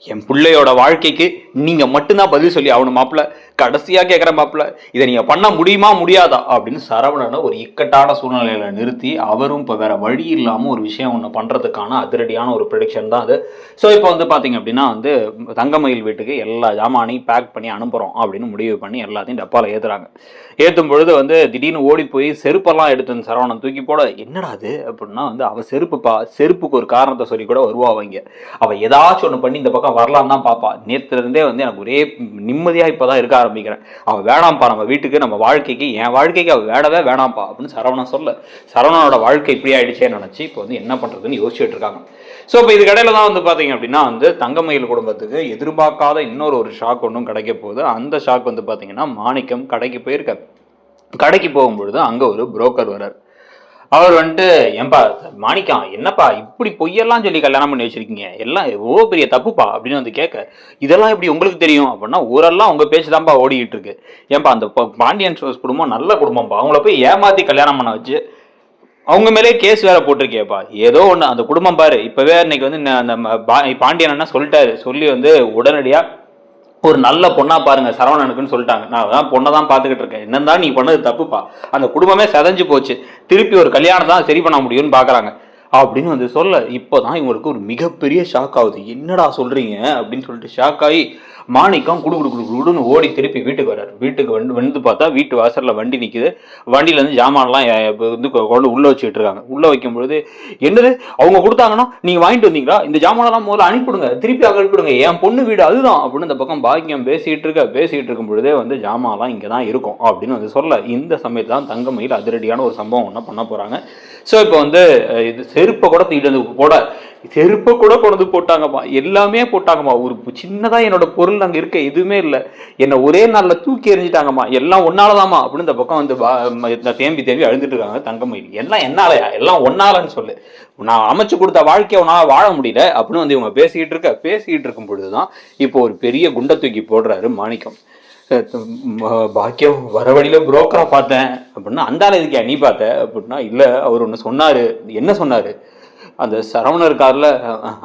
என் பிள்ளையோட வாழ்க்கைக்கு நீங்க மட்டும்தான் பதில் சொல்லி ஆகணும் மாப்பிள்ள. கடைசியா கேட்குற மாப்பிள்ள, இதை நீங்க பண்ண முடியுமா முடியாதா அப்படின்னு சரவணனை ஒரு இக்கட்டான சூழ்நிலையில நிறுத்தி அவரும் இப்போ வேற வழி இல்லாமல் ஒரு விஷயம் ஒன்று பண்றதுக்கான அதிரடியான ஒரு ப்ரெடிக்ஷன் தான் அது. ஸோ இப்போ வந்து பார்த்தீங்க அப்படின்னா வந்து தங்கமயில் வீட்டுக்கு எல்லா ஜாமானையும் பேக் பண்ணி அனுப்புகிறோம் அப்படின்னு முடிவு பண்ணி எல்லாத்தையும் டப்பாவில் ஏற்றுறாங்க. ஏற்றும் பொழுது வந்து திடீர்னு ஓடி போய் செருப்பெல்லாம் எடுத்து வந்து சரவணன் தூக்கி போட, என்னடா அது அப்படின்னா வந்து அவள் செருப்புக்கு ஒரு காரணத்தை சொல்லி கூட வருவா. அவங்க அவள் ஏதாச்சும் ஒன்று பண்ணி இந்த பக்கம் வரலான்னு தான் பார்ப்பா. நேற்றுல இருந்தே வந்து எனக்கு ஒரே நிம்மதியாக இப்போ தான் இருக்க ஆரம்பிக்கிறேன். அவள் வேணாம்ப்பா நம்ம வீட்டுக்கு, நம்ம வாழ்க்கைக்கு, என் வாழ்க்கைக்கு அவள் வேணவே வேணாம்ப்பா அப்படின்னு சரவணன் சொல்ல, சரவணனோட வாழ்க்கை இப்படி ஆயிடுச்சேன்னு நினச்சி இப்போ வந்து என்ன பண்ணுறதுன்னு யோசிச்சுட்டு இருக்காங்க. ஸோ இப்போ இது கடையில் தான் வந்து பார்த்தீங்க அப்படின்னா வந்து தங்கமயில் குடும்பத்துக்கு எதிர்பார்க்காத இன்னொரு ஷாக் ஒன்றும் கிடைக்க போகுது. அந்த ஷாக் வந்து பார்த்தீங்கன்னா மாணிக்கம் கடைக்கு போயிருக்க. கடைக்கு போகும்பொழுது அங்கே ஒரு புரோக்கர் வர்றார். அவர் வந்துட்டு, ஏன்பா மாணிக்கம், என்னப்பா இப்படி பொய்யெல்லாம் சொல்லி கல்யாணம் பண்ணி வச்சிருக்கீங்க, எல்லாம் எவ்வளோ பெரிய தப்புப்பா அப்படின்னு வந்து கேட்க, இதெல்லாம் எப்படி உங்களுக்கு தெரியும் அப்படின்னா, ஊரெல்லாம் உங்கள் பேச்சு தான்ப்பா ஓடிக்கிட்டு இருக்கு. ஏன்பா அந்த பாண்டியன் ஸ்டோர்ஸ் குடும்பம் நல்ல குடும்பம்ப்பா, அவங்கள போய் ஏமாற்றி கல்யாணம் பண்ண வச்சு அவங்க மேலே கேஸ் வேற போட்டிருக்கேப்பா. ஏதோ ஒன்று அந்த குடும்பம் பாரு, இப்போவே இன்னைக்கு வந்து அந்த பாண்டியன் என்ன சொல்லிட்டாரு, சொல்லி வந்து உடனடியாக ஒரு நல்ல பொண்ணா பாருங்க சரவணனுக்குன்னு சொல்லிட்டாங்க. நான் தான் பொண்ணை தான் பார்த்துக்கிட்டு இருக்கேன், என்னதான் நீ பண்ணது தப்புப்பா, அந்த குடும்பமே செதஞ்சு போச்சு, திருப்பி ஒரு கல்யாணம் தான் சரி பண்ண முடியும்னு பார்க்குறாங்க அப்படின்னு வந்து சொல்ல, இப்போதான் இவங்களுக்கு ஒரு மிகப்பெரிய ஷாக் ஆகுது. என்னடா சொல்றீங்க அப்படின்னு சொல்லிட்டு ஷாக் ஆகி மாணிக்கம் குடுன்னு ஓடி திருப்பி வீட்டுக்கு வர்றாரு. வீட்டுக்கு வந்து பார்த்தா வீட்டு வாசலில் வண்டி நிற்குது. வண்டியிலேருந்து ஜாமான்லாம் வந்து கொண்டு உள்ளே வச்சுக்கிட்டு இருக்காங்க. உள்ளே வைக்கும் பொழுது, என்னது அவங்க கொடுத்தாங்கன்னா நீங்கள் வாங்கிட்டு வந்தீங்களா, இந்த ஜாமானெல்லாம் முதல்ல அனுப்பிவிடுங்க, திருப்பி அனுப்பிவிடுங்க, என் பொண்ணு வீடு அதுதான் அப்படின்னு இந்த பக்கம் பாக்கியம் பேசிகிட்டு இருக்கும் பொழுதே வந்து ஜாமான்லாம் இங்கே தான் இருக்கும் அப்படின்னு வந்து சொல்ல, இந்த சமயத்தில் தான் தங்கமயில் அதிரடியான ஒரு சம்பவம் ஒன்று பண்ண போகிறாங்க. ஸோ இப்போ வந்து இது செருப்பை கூட தூக்கிட்டு வந்து போட, செருப்பை கூட கொண்டு போட்டாங்கம்மா, எல்லாமே போட்டாங்கம்மா. ஒரு சின்னதாக என்னோட பொருள் அங்கே இருக்க எதுவுமே இல்லை, என்னை ஒரே நாளில் தூக்கி எறிஞ்சிட்டாங்கம்மா, எல்லாம் ஒன்னாலதாம்மா அப்படின்னு இந்த பக்கம் வந்து தேம்பி அழுந்துட்டு இருக்காங்க தங்கமயில். எல்லாம் என்னாலயா, எல்லாம் ஒன்னாலன்னு சொல்லு, நான் அமைச்சு கொடுத்த வாழ்க்கையை உன்னால் வாழ முடியல அப்படின்னு வந்து இவங்க பேசிக்கிட்டு இருக்கும் பொழுதுதான் இப்போ ஒரு பெரிய குண்டை தூக்கி போடுறாரு மாணிக்கம். பாக்கியம் வர வழியில புரோக்கரா பார்த்தேன் அப்படின்னா, அந்த ஆள் இதுக்கே நீ பார்த்த அப்படின்னா, இல்லை அவர் ஒன்று சொன்னாரு. என்ன சொன்னாரு, அந்த சரவணர் இருக்கார்ல,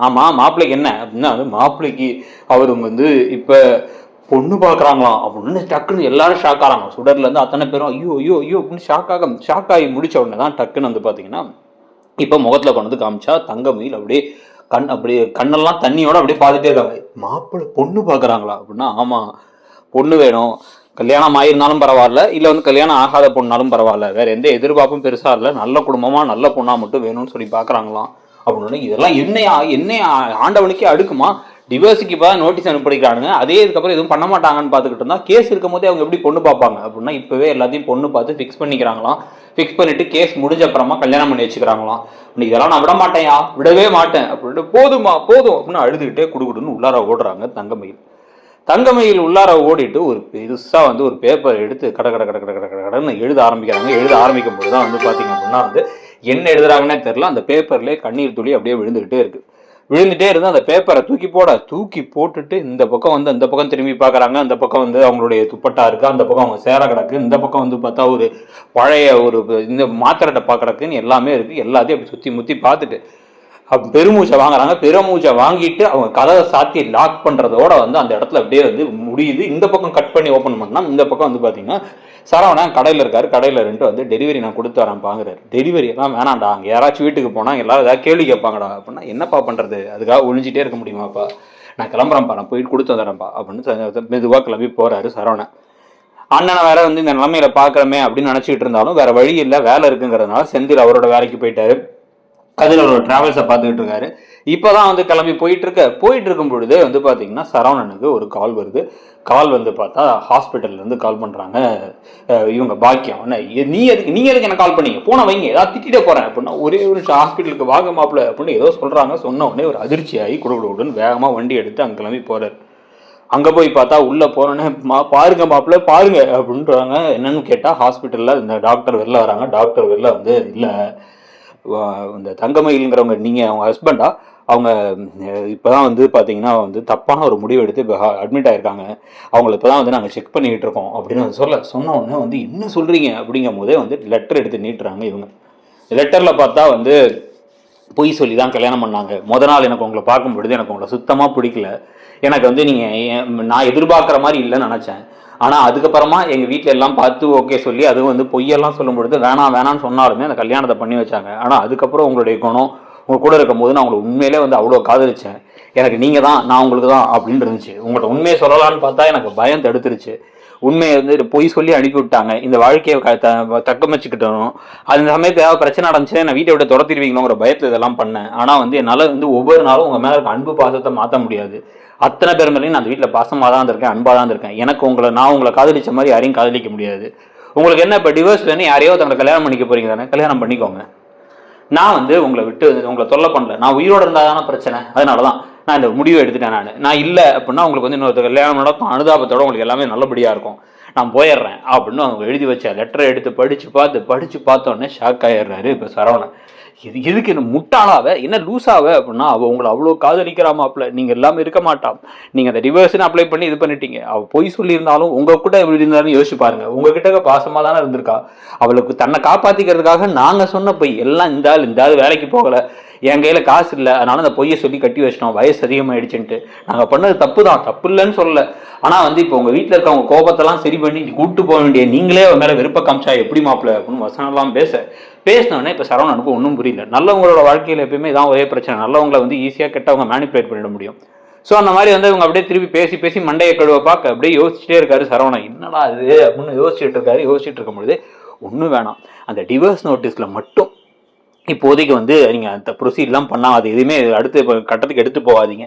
ஆமா மாப்பிள்ளைக்கு என்ன அப்படின்னா, அது மாப்பிள்ளைக்கு அவர் வந்து இப்ப பொண்ணு பார்க்குறாங்களாம் அப்படின்னு டக்குன்னு எல்லாரும் ஷாக் ஆகிறாங்க. சுடர்ல இருந்து அத்தனை பேரும் ஐயோ ஐயோ ஐயோ அப்படின்னு ஷாக் ஆகி முடிச்ச உடனே தான் டக்குன்னு வந்து பார்த்தீங்கன்னா இப்போ முகத்தில் கொண்டு வந்து காமிச்சா தங்கமயில் அப்படியே கண்ணெல்லாம் தண்ணியோட அப்படியே பார்த்துட்டே இருக்காங்க. மாப்பிள்ளை பொண்ணு பார்க்குறாங்களா அப்படின்னா, ஆமா பொண்ணு வேணும், கல்யாணம் ஆயிருந்தாலும் பரவாயில்ல, இல்லை வந்து கல்யாணம் ஆகாத பொண்ணாலும் பரவாயில்ல, வேற எந்த எதிர்பார்ப்பும் பெருசா இல்லை, நல்ல குடும்பமா நல்ல பொண்ணா மட்டும் வேணும்னு சொல்லி பார்க்குறாங்களாம் அப்படின்னு. இதெல்லாம் என்ன ஆண்டவனுக்கே அடுக்குமா, டிவோர்ஸுக்கு இப்போ நோட்டீஸ் அனுப்பிக்கிறானுங்க, அதே இதுக்கப்புறம் எதுவும் பண்ண மாட்டாங்கன்னு பார்த்துக்கிட்டு இருந்தா கேஸ் இருக்கும் போதே அவங்க எப்படி பொண்ணு பார்ப்பாங்க அப்படின்னா, இப்போவே எல்லாத்தையும் பொண்ணு பார்த்து ஃபிக்ஸ் பண்ணிக்கிறாங்களாம். ஃபிக்ஸ் பண்ணிட்டு கேஸ் முடிஞ்ச அப்புறமா கல்யாணம் பண்ணி வச்சுக்கிறாங்களாம். இதெல்லாம் நான் விட மாட்டேன்யா, விடவே மாட்டேன் அப்படின்ட்டு போதும் அப்படின்னு அழுதுகிட்டே குடுக்குடுன்னு உள்ளார ஓடுறாங்க தங்கமயில் உள்ளார ஓடிட்டு ஒரு பெருசா வந்து ஒரு பேப்பர் எடுத்து கடன்னு எழுத ஆரம்பிக்கும் போது தான் வந்து பார்த்தீங்க அப்படின்னா வந்து என்ன எழுதுறாங்கன்னே தெரியல. அந்த பேப்பர்லேயே கண்ணீர் துளி அப்படியே விழுந்துகிட்டே இருந்து அந்த பேப்பரை தூக்கி போட்டுட்டு இந்த பக்கம் வந்து அந்த பக்கம் திரும்பி பார்க்குறாங்க. அந்த பக்கம் வந்து அவங்களுடைய துப்பட்டா இருக்கு, அந்த பக்கம் அவங்க சேர கிடக்கு, இந்த பக்கம் வந்து பார்த்தா ஒரு பழைய ஒரு இந்த மாத்திரை டப்பா கிடக்குன்னு எல்லாமே இருக்கு. எல்லாத்தையும் அப்படி சுற்றி முற்றி பார்த்துட்டு பெருமூச்சை வாங்குறாங்க. பெருமூச்சை வாங்கிட்டு அவங்க கதவை சாத்தி லாக் பண்றதோட வந்து அந்த இடத்துல அப்படியே வந்து முடியுது. இந்த பக்கம் கட் பண்ணி ஓப்பன் பண்ணா இந்த பக்கம் வந்து பாத்தீங்கன்னா சரவணன் கடையில் இருக்காரு. கடையில் ரெண்டு வந்து டெலிவரி நான் கொடுத்து வரேன் பாங்குறாரு. டெலிவரி எல்லாம் வேணாண்டா, அங்கே யாராச்சும் வீட்டுக்கு போனால் எல்லாரும் ஏதாவது கேள்வி கேட்பாங்கடா அப்படின்னா, என்னப்பா பண்ணுறது, அதுக்காக ஒழிஞ்சிட்டே இருக்க முடியுமாப்பா, நான் கிளம்புறேன்ப்பா, நான் போயிட்டு கொடுத்து வந்துடுறேன்ப்பா அப்படின்னு மெதுவாக கிளம்பி போறாரு சரவணன். அண்ணனை வேற வந்து இந்த நிலைமையில பார்க்குறமே அப்படின்னு நினச்சிக்கிட்டு இருந்தாலும் வேற வழி இல்லை, வேலை இருக்குங்கிறதுனால செந்தில் அவரோட வேலைக்கு போயிட்டாரு. அதில் ஒரு டிராவல்ஸை பார்த்துக்கிட்டு இருக்காரு. இப்போதான் வந்து கிளம்பி போயிட்டு இருக்கும் பொழுது வந்து பார்த்தீங்கன்னா சரவணனுக்கு ஒரு கால் வருது. கால் வந்து பார்த்தா ஹாஸ்பிட்டல்லேருந்து கால் பண்ணுறாங்க. இவங்க பாக்கியம், நீ எதுக்கு என்ன கால் பண்ணீங்க, போன வைங்க, ஏதாவது திட்டிட போகிறேன் அப்படின்னா, ஒரே ஒரு ஹாஸ்பிட்டலுக்கு வாங்க மாப்பிள்ள அப்படின்னு ஏதோ சொல்கிறாங்க. சொன்ன உடனே ஒரு அதிர்ச்சியாகி குடுன்னு வேகமாக வண்டி எடுத்து அங்கே கிளம்பி போகிறார். அங்கே போய் பார்த்தா உள்ளே போனோன்னே பாருங்க மாப்பிள்ள பாருங்க அப்படின்றாங்க. என்னன்னு கேட்டால் ஹாஸ்பிட்டலில் இந்த டாக்டர் வெளில வராங்க. டாக்டர் வெளில வந்து, இல்லை இந்த தங்கமயிலுங்கிறவங்க நீங்கள் அவங்க ஹஸ்பண்டா, அவங்க இப்போ தான் வந்து பார்த்தீங்கன்னா வந்து தப்பான ஒரு முடிவு எடுத்து இப்போ அட்மிட் ஆகிருக்காங்க, அவங்கள இப்போ தான் வந்து நாங்கள் செக் பண்ணிக்கிட்டு இருக்கோம் அப்படின்னு வந்து சொன்ன உடனே வந்து என்ன சொல்கிறீங்க அப்படிங்கும் போதே வந்து லெட்டர் எடுத்து நீட்டுறாங்க. இவங்க லெட்டரில் பார்த்தா வந்து பொய் சொல்லி தான் கல்யாணம் பண்ணாங்க. நாள் எனக்கு உங்களை பார்க்கும் பொழுது எனக்கு உங்களை சுத்தமாக பிடிக்கல. எனக்கு வந்து நீங்கள் நான் எதிர்பார்க்குற மாதிரி இல்லைன்னு நினச்சேன். ஆனால் அதுக்கப்புறமா எங்கள் வீட்டில் எல்லாம் பார்த்து ஓகே சொல்லி அதுவும் வந்து பொய்யெல்லாம் சொல்லும் பொழுது வேணான்னு சொன்னாலுமே அந்த கல்யாணத்தை பண்ணி வச்சாங்க. ஆனால் அதுக்கப்புறம் உங்களுடைய குணம் உங்கள் கூட இருக்கும் போது நான் உங்களை உண்மையிலே வந்து அவ்வளோ காதலிச்சேன். எனக்கு நீங்கள் தான், நான் உங்களுக்கு தான் அப்படின்னு இருந்துச்சு. உங்கள்கிட்ட உண்மையை சொல்லலான்னு பார்த்தா எனக்கு பயம் தடுத்துருச்சு. உண்மையை வந்து பொய் சொல்லி அனுப்பி விட்டாங்க. இந்த வாழ்க்கையை தக்கமைச்சுக்கிட்டணும். அந்த சமயத்தில் ஏதாவது பிரச்சனை நடந்துச்சுன்னா நான் வீட்டை விட்டு துரத்திடுவீங்களோங்கிற பயத்தில் இதெல்லாம் பண்ணேன். ஆனால் வந்து என்னால் வந்து ஒவ்வொரு நாளும் உங்கள் மேலே இருக்க அன்பு பாசத்தை மாற்ற முடியாது. அத்தனை பேர் மேலேயும் நான் அந்த வீட்டில் பாசமாக தான் இருந்திருக்கேன், அன்பாக தான் இருக்கேன். எனக்கு நான் உங்களை காதலிச்ச மாதிரி யாரையும் காதலிக்க முடியாது. உங்களுக்கு என்ன இப்போ டிவோர்ஸ் வேணும், யாரையோ தங்களை கல்யாணம் பண்ணிக்க போறீங்க தானே, கல்யாணம் பண்ணிக்கோங்க. நான் வந்து உங்களை விட்டு உங்களை தொல்லை பண்ணல. நான் உயிரோடு இருந்தால் தானே பிரச்சனை. அதனால தான் நான் இந்த முடிவை எடுத்துட்டேன். நான் இல்லை அப்படின்னா உங்களுக்கு வந்து இன்னொரு கல்யாணம் நடக்கும், அனுதாபத்தோட உங்களுக்கு எல்லாமே நல்லபடியாக இருக்கும், நான் போயிடுறேன் அப்படின்னு அவங்க எழுதி வச்ச லெட்டரை எடுத்து படித்து பார்த்தோன்னே ஷாக் ஆகிடுறாரு இப்போ சரவணன். எதுக்கு என்ன முட்டாளாவ, என்ன லூஸாவ அப்படின்னா அவள் உங்களை அவ்வளோ காதலிக்கிறாமாப்ல, நீங்கள் எல்லாமே இருக்க மாட்டான். நீங்கள் அந்த டிவோர்ஸ்னு அப்ளை பண்ணி இது பண்ணிட்டீங்க. அவள் பொய் சொல்லியிருந்தாலும் உங்கள் கூட எப்படி இருந்தாலும் யோசிச்சு பாருங்க. உங்ககிட்ட பாசமாக தானே இருந்திருக்கா. அவளுக்கு தன்னை காப்பாற்றிக்கிறதுக்காக நாங்கள் சொன்ன பொய் எல்லாம் இந்த ஆள் வேலைக்கு போகலை, என் கையில் காசு இல்லை, அதனால அந்த பொய்யை சொல்லி கட்டி வச்சிட்டோம், வயசு அதிகமாகிடுச்சுன்ட்டு. நாங்கள் பண்ணது தப்பு தான், தப்பு இல்லைன்னு சொல்லலை. ஆனால் வந்து இப்போ உங்கள் வீட்டில் இருக்கவங்க கோபத்தெல்லாம் சரி பண்ணி கூப்பிட்டு போக வேண்டிய நீங்களே அவன் மேலே விருப்ப காமிச்சா எப்படி மாப்பிள்ள அப்படின்னு வசனம்லாம் பேசினோடனே இப்போ சரவணனுக்கு ஒன்றும் புரியல. நல்லவங்களோட வாழ்க்கையில் எப்பயுமே இதான் ஒரே பிரச்சனை, நல்லவங்களை வந்து ஈஸியாக கெட்டவங்க மேனிப்புலேட் பண்ணிட முடியும். ஸோ அந்த மாதிரி வந்து இவங்க அப்படியே திருப்பி பேசி மண்டையை கழுவ பார்க்க அப்படியே யோசிச்சுட்டே இருக்காரு சரவணன். என்னடா அது அப்படின்னு யோசிச்சுட்டு இருக்கும் பொழுது ஒன்றும் வேணாம், அந்த டிவோர்ஸ் நோட்டீஸில் மட்டும் இப்போதைக்கு வந்து நீங்கள் அந்த ப்ரொசீட்லாம் பண்ணால் அது எதுவுமே அடுத்த கட்டத்துக்கு எடுத்து போகாதீங்க,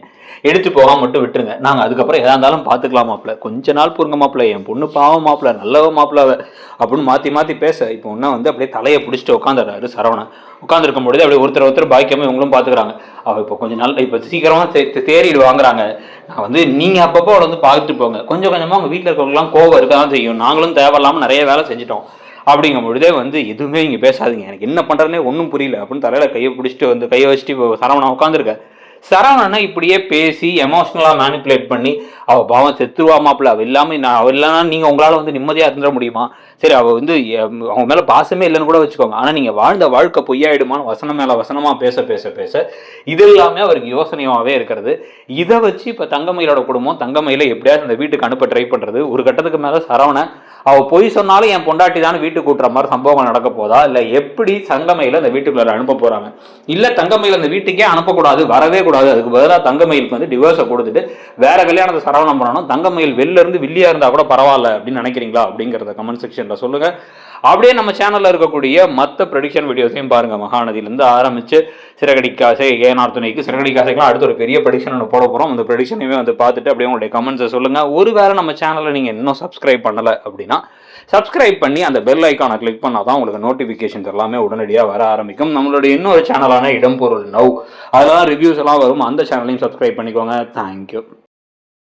எடுத்து போகாமல் மட்டும் விட்டுருங்க. நாங்கள் அதுக்கப்புறம் எதாக இருந்தாலும் பார்த்துக்கலாம் மாப்பிள்ள, கொஞ்ச நாள் பொறுங்க மாப்பிள்ள, என் பொண்ணு பாவம் மாப்பிள்ள, நல்லவ மாப்பிள்ள அப்படின்னு மாற்றி பேச இப்போ ஒன்றா வந்து அப்படியே தலையை பிடிச்சிட்டு உட்காந்துடுறாரு சரவணன். உட்காந்துருக்கும் பொழுது அப்படியே ஒருத்தர் பாய்க்காமல் இவங்களும் பார்த்துக்கிறாங்க. அவள் இப்போ கொஞ்சம் நாள் இப்போ சீக்கிரமாக தேறிடு வாங்குறாங்க. நான் வந்து நீங்கள் அப்பப்போ அவளை வந்து பார்த்துட்டு போங்க, கொஞ்சம் கொஞ்சமாக அவங்க வீட்டில் இருக்கவங்களாம் கோவம் இருக்க தான் செய்யும், நாங்களும் தேவையில்லாமல் நிறைய வேலை செஞ்சிட்டோம். அப்படிங்கும் பொழுதே வந்து எதுவுமே இங்கே பேசாதீங்க, எனக்கு என்ன பண்ணுறதுனே ஒன்றும் புரியல அப்படின்னு தலையில் கையை வச்சுட்டு இப்போ சரவணன் உட்காந்துருக்க. சரவணனை இப்படியே பேசி எமோஷ்னலாக மேனிப்புலேட் பண்ணி அவள் பாவம் செத்துருவா மாப்பிள்ள, அவள் இல்லாமல் அவள் இல்லைன்னா நீங்கள் உங்களால் வந்து நிம்மதியாக இருந்துட முடியுமா? சரி அவள் வந்து அவங்க மேலே பாசமே இல்லைன்னு கூட வச்சுக்கோங்க, ஆனால் நீங்கள் வாழ்ந்த வாழ்க்கை பொய்யாயிடுமான்னு வசனம் மேலே வசனமாக பேச இது எல்லாமே அவருக்கு யோசனையாகவே இருக்கிறது. இதை வச்சு இப்போ தங்கமயிலோட குடும்பம் தங்கமயில எப்படியாவது அந்த வீட்டுக்கு அனுப்ப ட்ரை பண்ணுறது. ஒரு கட்டத்துக்கு மேலே சரவணன் அவள் பொய் சொன்னாலும் என் பொண்டாட்டி தானே வீட்டுக்கு கூட்டுற மாதிரி சம்பவங்கள் நடக்க போதா, இல்லை எப்படி தங்கமயில அந்த வீட்டுக்குள்ள அனுப்ப போறாங்க, இல்லை தங்கமயில அந்த வீட்டுக்கே அனுப்பக்கூடாது, வரவே கூடாது, அதுக்கு பதிலாக தங்கமயிலுக்கு வந்து டிவோர்ஸை கொடுத்துட்டு வேற கல்யாணத்தை சரவணம் பண்ணணும், தங்கமயில் வெளில இருந்து வில்லியா இருந்தா கூட பரவாயில்ல அப்படின்னு நினைக்கிறீங்களா அப்படிங்கிறத கமெண்ட் செக்ஷன்ல சொல்லுங்க. அப்படியே நம்ம சேனல்ல இருக்கக்கூடிய மற்ற ப்ரெடிக்ஷன் வீடியோஸையும் பாருங்க. மகாநதியிலிருந்து ஆரம்பிச்சு சிறகடிக்காசை, ஏனார் துணைக்கு, சிறகடிக்காசைக்கெல்லாம் அடுத்த ஒரு பெரிய ப்ரெடிக்ஷன் ஒன்று போட போகிறோம். அந்த ப்ரெடிக்ஷனையுமே வந்து பார்த்துட்டு அப்படியே உங்களுடைய கமெண்ட்ஸை சொல்லுங்க. ஒருவேளை நம்ம சேனலை நீங்கள் இன்னும் சப்ஸ்கிரைப் பண்ணலை அப்படின்னா சப்ஸ்கிரைப் பண்ணி அந்த பெல் ஐக்கானை கிளிக் பண்ணால் தான் உங்களுக்கு நோட்டிஃபிகேஷன்ஸ் எல்லாமே உடனடியாக வர ஆரம்பிக்கும். நம்மளுடைய இன்னொரு சேனலான இடம்பொருள் நவ், அதெல்லாம் ரிவ்யூஸ் எல்லாம் வரும், அந்த சேனலையும் சப்ஸ்கிரைப் பண்ணிக்கோங்க. தேங்க்யூ.